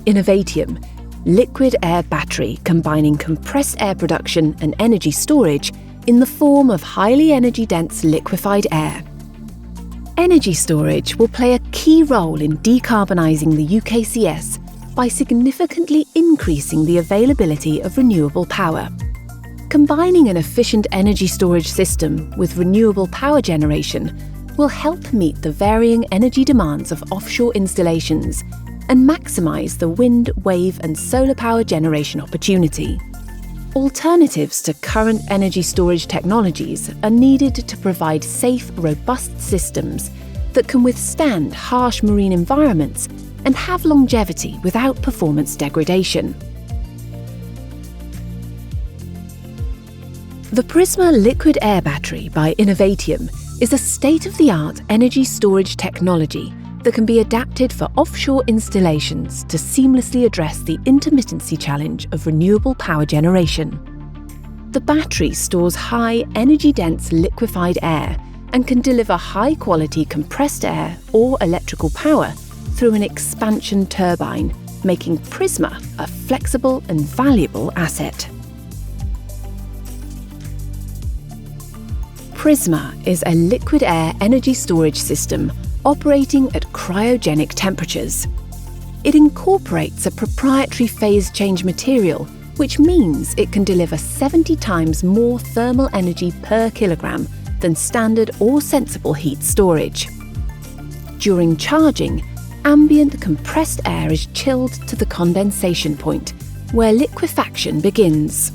Innovatium, liquid air battery combining compressed air production and energy storage in the form of highly energy-dense liquefied air. Energy storage will play a key role in decarbonising the UKCS by significantly increasing the availability of renewable power. Combining an efficient energy storage system with renewable power generation will help meet the varying energy demands of offshore installations and maximise the wind, wave and solar power generation opportunity. Alternatives to current energy storage technologies are needed to provide safe, robust systems that can withstand harsh marine environments and have longevity without performance degradation. The PRISMA Liquid Air Battery by Innovatium is a state-of-the-art energy storage technology that can be adapted for offshore installations to seamlessly address the intermittency challenge of renewable power generation. The battery stores high energy-dense liquefied air and can deliver high-quality compressed air or electrical power through an expansion turbine, making PRISMA a flexible and valuable asset. PRISMA is a liquid air energy storage system operating at cryogenic temperatures. It incorporates a proprietary phase change material, which means it can deliver 70 times more thermal energy per kilogram than standard or sensible heat storage. During charging, ambient compressed air is chilled to the condensation point, where liquefaction begins.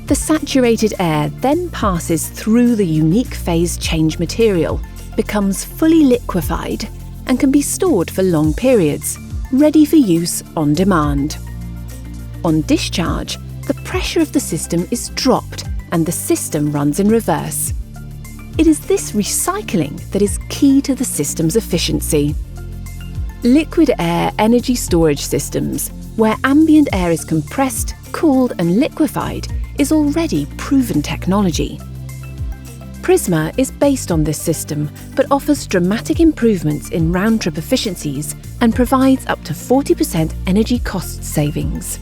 The saturated air then passes through the unique phase change material, becomes fully liquefied, and can be stored for long periods, ready for use on demand. On discharge, the pressure of the system is dropped and the system runs in reverse. It is this recycling that is key to the system's efficiency. Liquid air energy storage systems, where ambient air is compressed, cooled and liquefied, is already proven technology. PRISMA is based on this system, but offers dramatic improvements in round-trip efficiencies and provides up to 40% energy cost savings.